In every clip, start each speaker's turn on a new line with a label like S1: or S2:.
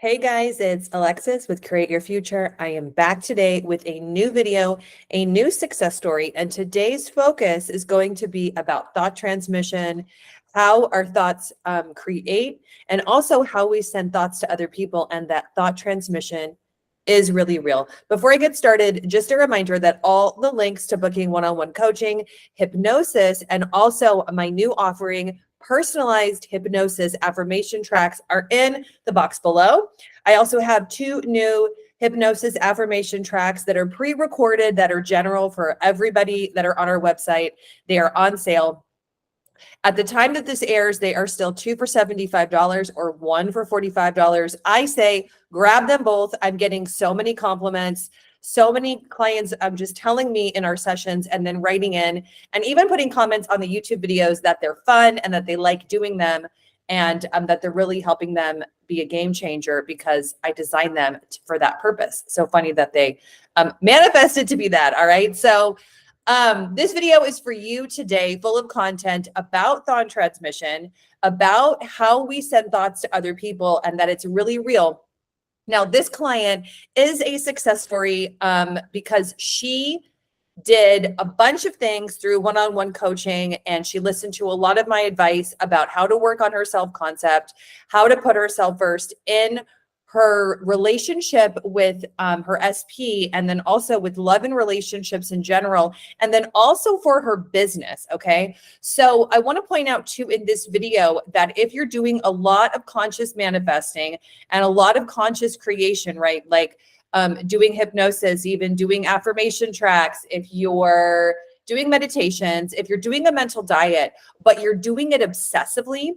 S1: Hey guys, it's Alexis with Create Your Future. I am back today with a new video, a new success story, and today's focus is going to be about thought transmission, how our thoughts create, and also how we send thoughts to other people, and that thought transmission is really real. Before I get started, just a reminder that all the links to booking one-on-one coaching, hypnosis, and also my new offering, personalized hypnosis affirmation tracks, are in the box below. I also have 2 new hypnosis affirmation tracks that are pre-recorded, that are general for everybody that are on our website. They are on sale. At the time that this airs, they are still 2 for $75 or 1 for $45. I say grab them both. I'm getting so many compliments. So many clients just telling me in our sessions and then writing in and even putting comments on the YouTube videos that they're fun and that they like doing them, and that they're really helping them be a game changer because I designed them for that purpose. So funny that they manifested to be that. All right. So this video is for you today, full of content about thought transmission, about how we send thoughts to other people, and that it's really real. Now, this client is a success story because she did a bunch of things through one-on-one coaching, and she listened to a lot of my advice about how to work on her self-concept, how to put herself first in her relationship with her SP, and then also with love and relationships in general, and then also for her business. Okay. So I want to point out too in this video that if you're doing a lot of conscious manifesting and a lot of conscious creation, right? Like doing hypnosis, even doing affirmation tracks, if you're doing meditations, if you're doing a mental diet, but you're doing it obsessively,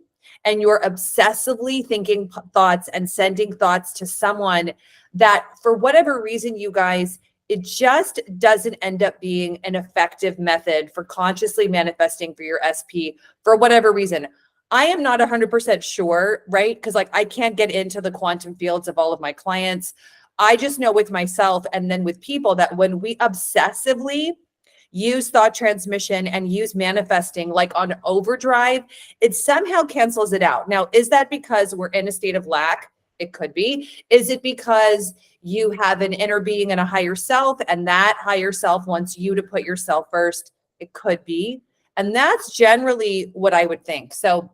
S1: and you're obsessively thinking thoughts and sending thoughts to someone that for whatever reason, you guys, it just doesn't end up being an effective method for consciously manifesting for your SP for whatever reason. I am not 100% sure, right? Because like I can't get into the quantum fields of all of my clients. I just know with myself and then with people that when we obsessively use thought transmission and use manifesting like on overdrive, it somehow cancels it out. Now, is that because we're in a state of lack? It could be. Is it because you have an inner being and a higher self, and that higher self wants you to put yourself first? It could be. And that's generally what I would think. So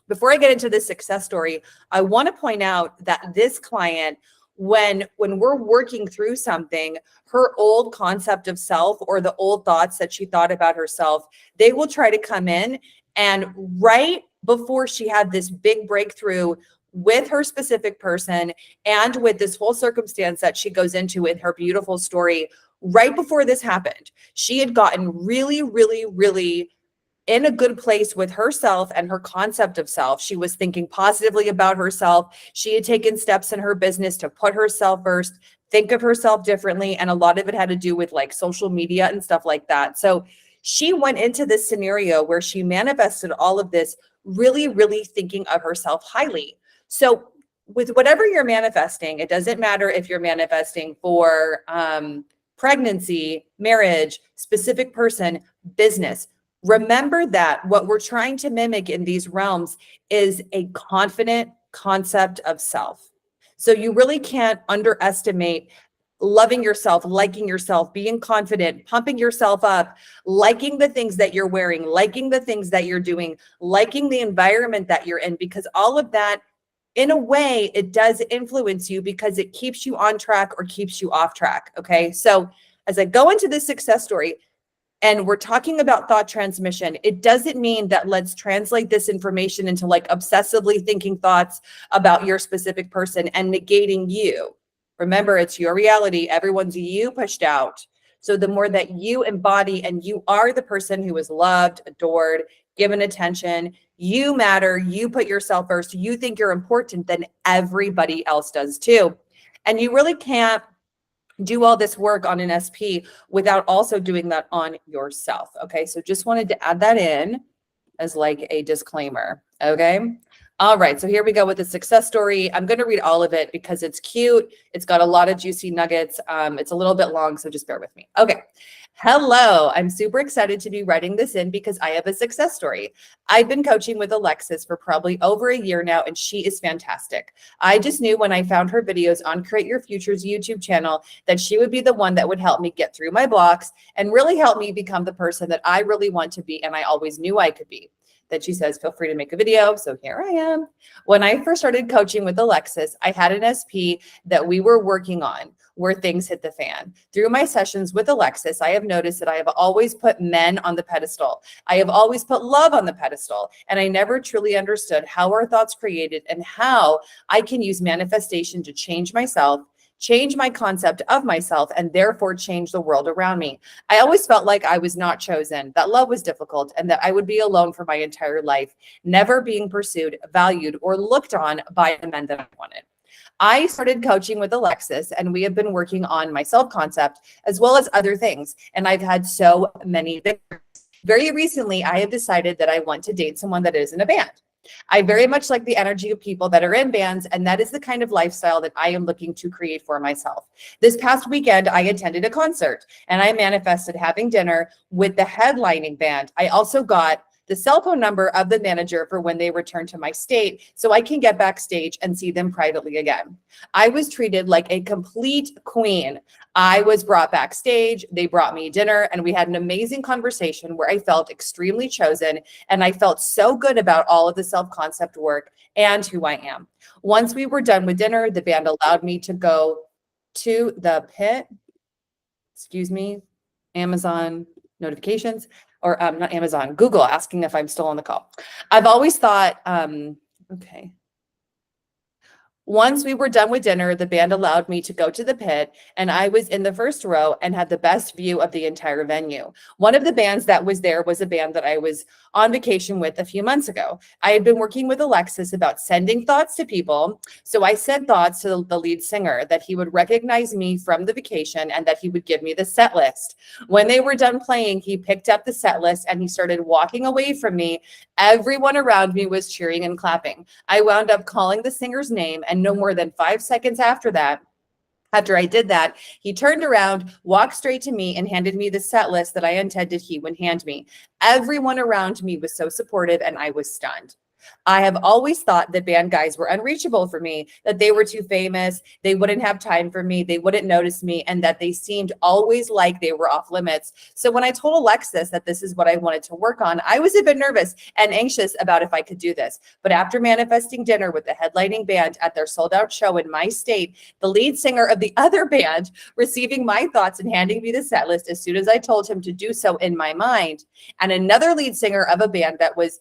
S1: before I get into this success story, I want to point out that this client, when we're working through something, her old concept of self or the old thoughts that she thought about herself, they will try to come in, and right before she had this big breakthrough with her specific person and with this whole circumstance that she goes into in her beautiful story, right before this happened, she had gotten really, really, really in a good place with herself and her concept of self. She was thinking positively about herself. She had taken steps in her business to put herself first, think of herself differently. And a lot of it had to do with like social media and stuff like that. So she went into this scenario where she manifested all of this, really, really thinking of herself highly. So with whatever you're manifesting, it doesn't matter if you're manifesting for pregnancy, marriage, specific person, business. Remember that what we're trying to mimic in these realms is a confident concept of self. So you really can't underestimate loving yourself, liking yourself, being confident, pumping yourself up, liking the things that you're wearing, liking the things that you're doing, liking the environment that you're in, because all of that, in a way, it does influence you because it keeps you on track or keeps you off track. Okay. So as I go into this success story, and we're talking about thought transmission, it doesn't mean that let's translate this information into like obsessively thinking thoughts about your specific person and negating you. Remember, it's your reality. Everyone's you pushed out. So the more that you embody and you are the person who is loved, adored, given attention, you matter, you put yourself first, you think you're important, then everybody else does too. And you really can't do all this work on an SP without also doing that on yourself. Okay. So just wanted to add that in as like a disclaimer. Okay. All right. So here we go with the success story. I'm going to read all of it because it's cute. It's got a lot of juicy nuggets. It's a little bit long, so just bear with me. Okay. Hello, I'm super excited to be writing this in because I have a success story. I've been coaching with Alexis for probably over a year now, and she is fantastic. I just knew when I found her videos on Create Your Future's YouTube channel that she would be the one that would help me get through my blocks and really help me become the person that I really want to be, and I always knew I could be. Then she says, feel free to make a video. So here I am. When I first started coaching with Alexis, I had an SP that we were working on where things hit the fan. Through my sessions with Alexis, I have noticed that I have always put men on the pedestal. I have always put love on the pedestal. And I never truly understood how our thoughts created and how I can use manifestation to change myself, change my concept of myself, and therefore change the world around me. I always felt like I was not chosen, that love was difficult, and that I would be alone for my entire life, never being pursued, valued, or looked on by the men that I wanted. I started coaching with Alexis, and we have been working on my self-concept as well as other things. And I've had so many victories. Very recently, I have decided that I want to date someone that is in a band. I very much like the energy of people that are in bands, and that is the kind of lifestyle that I am looking to create for myself. This past weekend, I attended a concert, and I manifested having dinner with the headlining band. I also got the cell phone number of the manager for when they return to my state so I can get backstage and see them privately again. I was treated like a complete queen. I was brought backstage, they brought me dinner, and we had an amazing conversation where I felt extremely chosen, and I felt so good about all of the self-concept work and who I am. Once we were done with dinner, the band allowed me to go to the pit, Amazon notifications, or not Amazon, Google asking if I'm still on the call. I've always thought, okay. Once we were done with dinner, the band allowed me to go to the pit, and I was in the first row and had the best view of the entire venue. One of the bands that was there was a band that I was on vacation with a few months ago. I had been working with Alexis about sending thoughts to people. So I sent thoughts to the lead singer that he would recognize me from the vacation and that he would give me the set list. When they were done playing, he picked up the set list and he started walking away from me. Everyone around me was cheering and clapping. I wound up calling the singer's name, and no more than 5 seconds after I did that, he turned around, walked straight to me, and handed me the set list that I intended he would hand me. Everyone around me was so supportive, and I was stunned. I have always thought that band guys were unreachable for me, that they were too famous, they wouldn't have time for me, they wouldn't notice me, and that they seemed always like they were off limits. So when I told Alexis that this is what I wanted to work on, I was a bit nervous and anxious about if I could do this. But after manifesting dinner with the headlining band at their sold-out show in my state, the lead singer of the other band receiving my thoughts and handing me the set list as soon as I told him to do so in my mind, and another lead singer of a band that was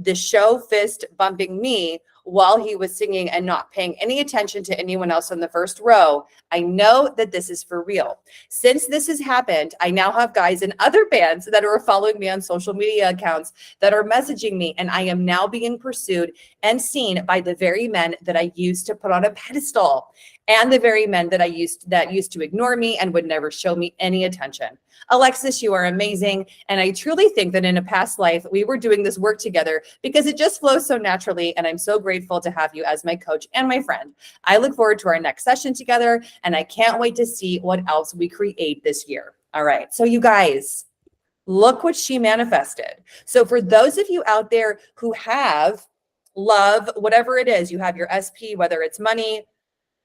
S1: the show fist bumping me while he was singing and not paying any attention to anyone else in the first row, I know that this is for real. Since this has happened, I now have guys in other bands that are following me on social media accounts that are messaging me, and I am now being pursued and seen by the very men that I used to put on a pedestal, and the very men that used to ignore me and would never show me any attention. Alexis, you are amazing. And I truly think that in a past life, we were doing this work together because it just flows so naturally. And I'm so grateful to have you as my coach and my friend. I look forward to our next session together, and I can't wait to see what else we create this year. All right. So you guys, look what she manifested. So for those of you out there who have love, whatever it is, you have your SP, whether it's money,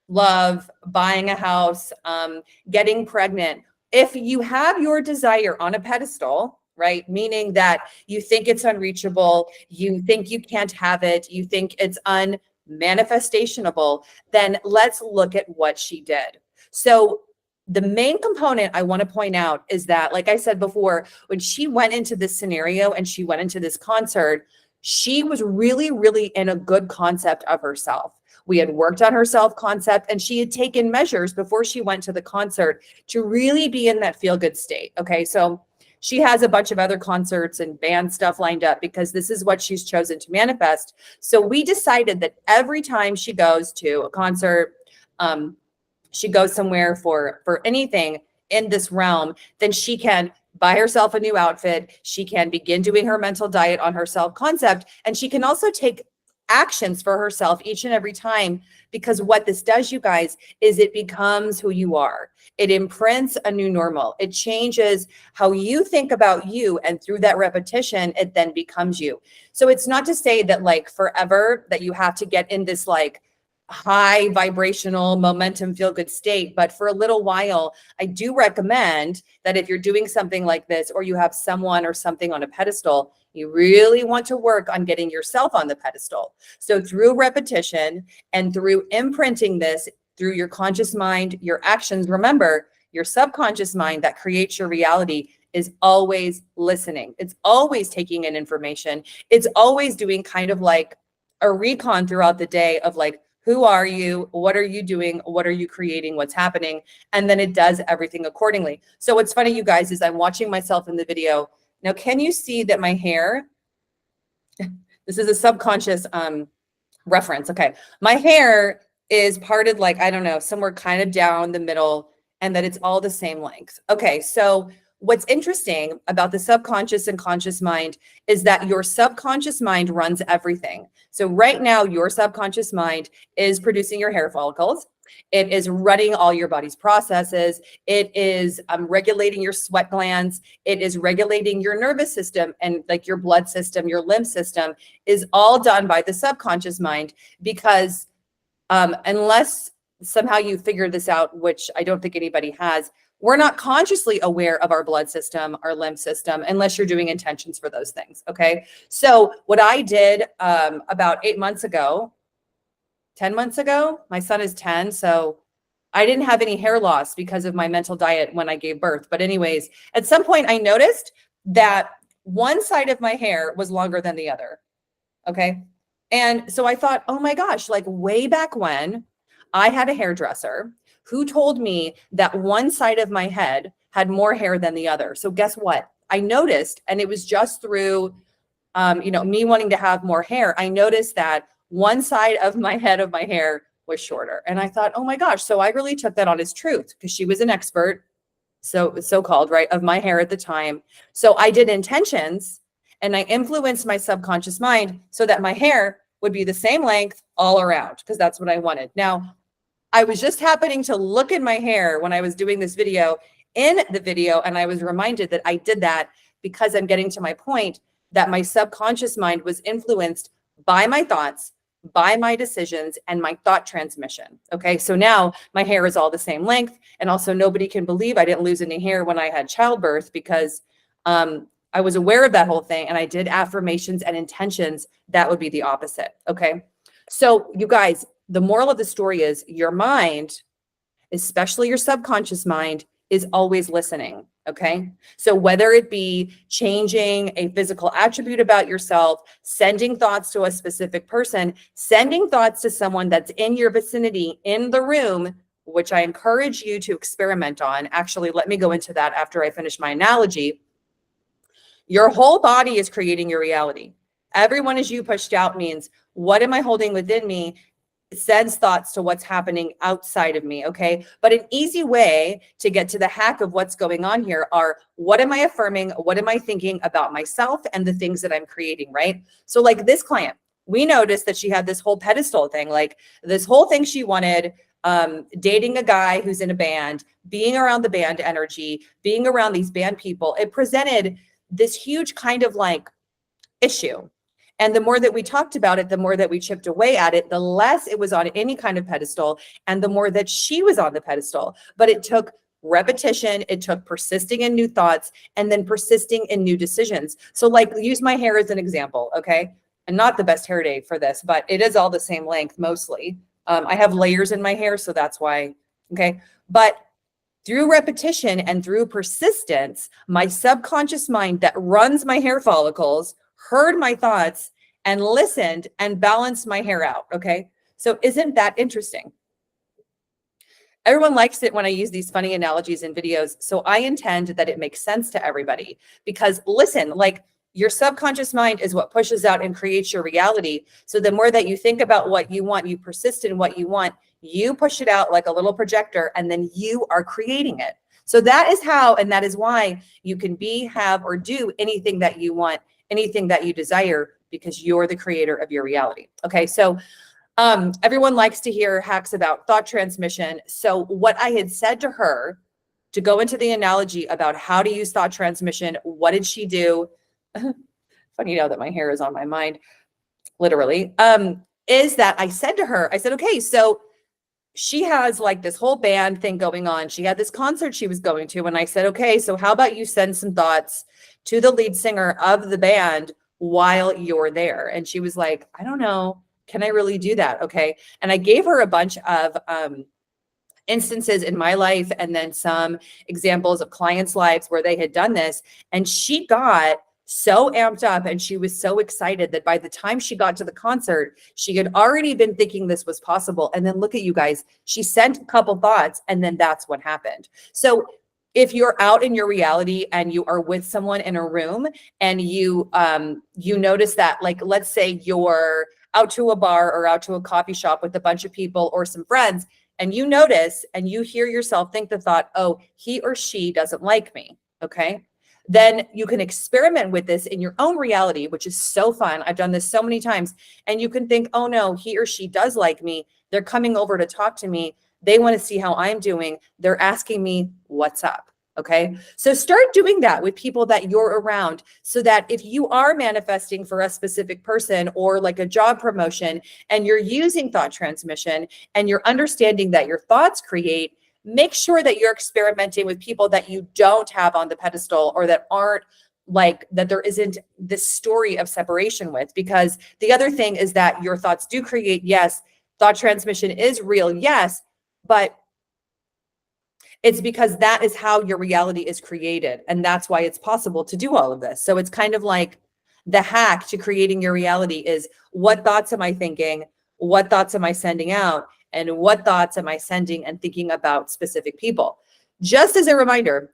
S1: love, buying a house, getting pregnant. If you have your desire on a pedestal, right, meaning that you think it's unreachable, you think you can't have it, you think it's unmanifestationable, then let's look at what she did. So the main component I want to point out is that, like I said before, when she went into this scenario and she went into this concert, she was really, really in a good concept of herself. We had worked on her self-concept, and she had taken measures before she went to the concert to really be in that feel-good state. Okay, so she has a bunch of other concerts and band stuff lined up because this is what she's chosen to manifest. So we decided that every time she goes to a concert, she goes somewhere for anything in this realm, then she can buy herself a new outfit. She can begin doing her mental diet on her self-concept, and she can also take actions for herself each and every time, because what this does, you guys, is it becomes who you are. It imprints a new normal. It changes how you think about you, and through that repetition, it then becomes you. So it's not to say that like forever that you have to get in this like high vibrational momentum feel good state, but for a little while, I do recommend that if you're doing something like this, or you have someone or something on a pedestal, you really want to work on getting yourself on the pedestal. So through repetition and through imprinting this through your conscious mind, your actions, remember, your subconscious mind that creates your reality is always listening. It's always taking in information. It's always doing kind of like a recon throughout the day of like, who are you? What are you doing? What are you creating? What's happening? And then it does everything accordingly. So what's funny, you guys, is I'm watching myself in the video. Now, can you see that my hair, this is a subconscious reference. Okay. My hair is parted like, I don't know, somewhere kind of down the middle, and that it's all the same length. Okay. So what's interesting about the subconscious and conscious mind is that your subconscious mind runs everything. So right now, your subconscious mind is producing your hair follicles. It is running all your body's processes. It is regulating your sweat glands. It is regulating your nervous system, and like your blood system, your lymph system is all done by the subconscious mind, because unless somehow you figure this out, which I don't think anybody has, we're not consciously aware of our blood system, our lymph system, unless you're doing intentions for those things. Okay. So what I did about 8 months ago, 10 months ago, my son is 10. So I didn't have any hair loss because of my mental diet when I gave birth. But anyways, at some point I noticed that one side of my hair was longer than the other. Okay. And so I thought, oh my gosh, like way back when, I had a hairdresser who told me that one side of my head had more hair than the other. So guess what? I noticed, and it was just through, me wanting to have more hair. I noticed that one side of my head of my hair was shorter. And I thought, oh my gosh. So I really took that on as truth, because she was an expert, so-called, right, of my hair at the time. So I did intentions, and I influenced my subconscious mind so that my hair would be the same length all around, because that's what I wanted. Now, I was just happening to look in my hair when I was doing this video, and I was reminded that I did that because I'm getting to my point that my subconscious mind was influenced by my thoughts, by my decisions, and my thought transmission. Okay, so now my hair is all the same length, and also nobody can believe I didn't lose any hair when I had childbirth, because I was aware of that whole thing, and I did affirmations and intentions that would be the opposite. Okay, so you guys, the moral of the story is your mind, especially your subconscious mind, is always listening. Okay. So whether it be changing a physical attribute about yourself, sending thoughts to a specific person, sending thoughts to someone that's in your vicinity in the room, which I encourage you to experiment on. Actually, let me go into that after I finish my analogy. Your whole body is creating your reality. Everyone as you pushed out means, what am I holding within me? Sends thoughts to what's happening outside of me. Okay. But an easy way to get to the hack of what's going on here are, what am I affirming? What am I thinking about myself and the things that I'm creating? Right. So like this client, we noticed that she had this whole pedestal thing, like this whole thing she wanted, dating a guy who's in a band, being around the band energy, being around these band people. It presented this huge kind of like issue. And the more that we talked about it, the more that we chipped away at it, the less it was on any kind of pedestal, and the more that she was on the pedestal. But it took repetition, it took persisting in new thoughts, and then persisting in new decisions. So like, use my hair as an example, okay? And not the best hair day for this, but it is all the same length mostly. I have layers in my hair, so that's why, okay? But through repetition and through persistence, my subconscious mind that runs my hair follicles heard my thoughts and listened and balanced my hair out. Okay. So isn't that interesting? Everyone likes it when I use these funny analogies in videos. So I intend that it makes sense to everybody, because listen, like your subconscious mind is what pushes out and creates your reality. So the more that you think about what you want, you persist in what you want, you push it out like a little projector, and then you are creating it. So that is how, and that is why you can be, have, or do anything that you want, anything that you desire, because you're the creator of your reality. Okay, so everyone likes to hear hacks about thought transmission. So what I had said to her, to go into the analogy about how to use thought transmission, what did she do? Funny now that my hair is on my mind, literally, is that I said to her, I said, okay, so she has like this whole band thing going on. She had this concert she was going to. And I said, okay, so how about you send some thoughts to the lead singer of the band while you're there? And she was like, I don't know. Can I really do that? Okay. And I gave her a bunch of instances in my life and then some examples of clients' lives where they had done this. And she got so amped up and she was so excited that by the time she got to the concert, she had already been thinking this was possible. And then look at you guys, she sent a couple thoughts and then that's what happened. So if you're out in your reality and you are with someone in a room and you notice that, like, let's say you're out to a bar or out to a coffee shop with a bunch of people or some friends, and you notice and you hear yourself think the thought, oh, he or she doesn't like me. Okay. Then you can experiment with this in your own reality, which is so fun. I've done this so many times. And you can think, oh no, he or she does like me. They're coming over to talk to me. They want to see how I'm doing. They're asking me what's up. Okay. So start doing that with people that you're around so that if you are manifesting for a specific person or like a job promotion and you're using thought transmission and you're understanding that your thoughts create, make sure that you're experimenting with people that you don't have on the pedestal or that aren't like that there isn't this story of separation with. Because the other thing is that your thoughts do create, yes, thought transmission is real, yes, but it's because that is how your reality is created. And that's why it's possible to do all of this. So it's kind of like the hack to creating your reality is, what thoughts am I thinking? What thoughts am I sending out? And what thoughts am I sending and thinking about specific people? Just as a reminder,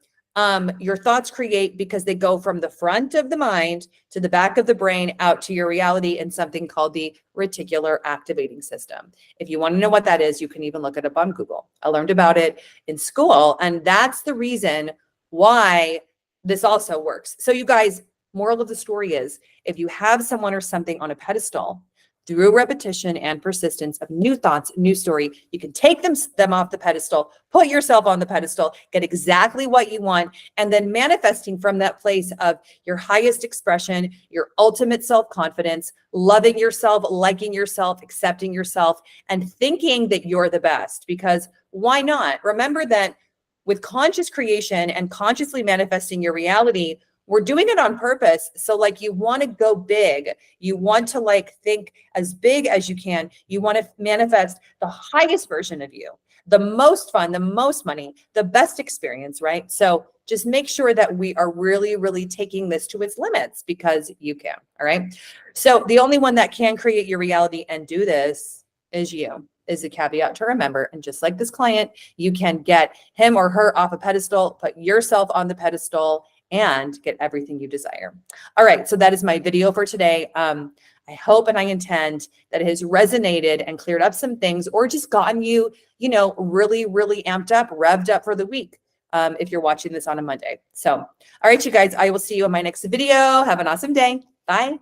S1: your thoughts create because they go from the front of the mind to the back of the brain out to your reality in something called the reticular activating system. If you want to know what that is, you can even look it up on Google. I learned about it in school, and that's the reason why this also works. So you guys, moral of the story is, if you have someone or something on a pedestal, through repetition and persistence of new thoughts, new story, you can take them off the pedestal, put yourself on the pedestal, get exactly what you want, and then manifesting from that place of your highest expression, your ultimate self-confidence, loving yourself, liking yourself, accepting yourself, and thinking that you're the best. Because why not? Remember that with conscious creation and consciously manifesting your reality, we're doing it on purpose. So like, you want to go big. You want to like think as big as you can. You want to manifest the highest version of you, the most fun, the most money, the best experience, right? So just make sure that we are really, really taking this to its limits, because you can. All right. So the only one that can create your reality and do this is you. Is a caveat to remember. And just like this client, you can get him or her off a pedestal, put yourself on the pedestal, and get everything you desire. All right, so that is my video for today. I hope and I intend that it has resonated and cleared up some things, or just gotten you, really, really amped up, revved up for the week, if you're watching this on a Monday. So, all right, you guys, I will see you in my next video. Have an awesome day. Bye.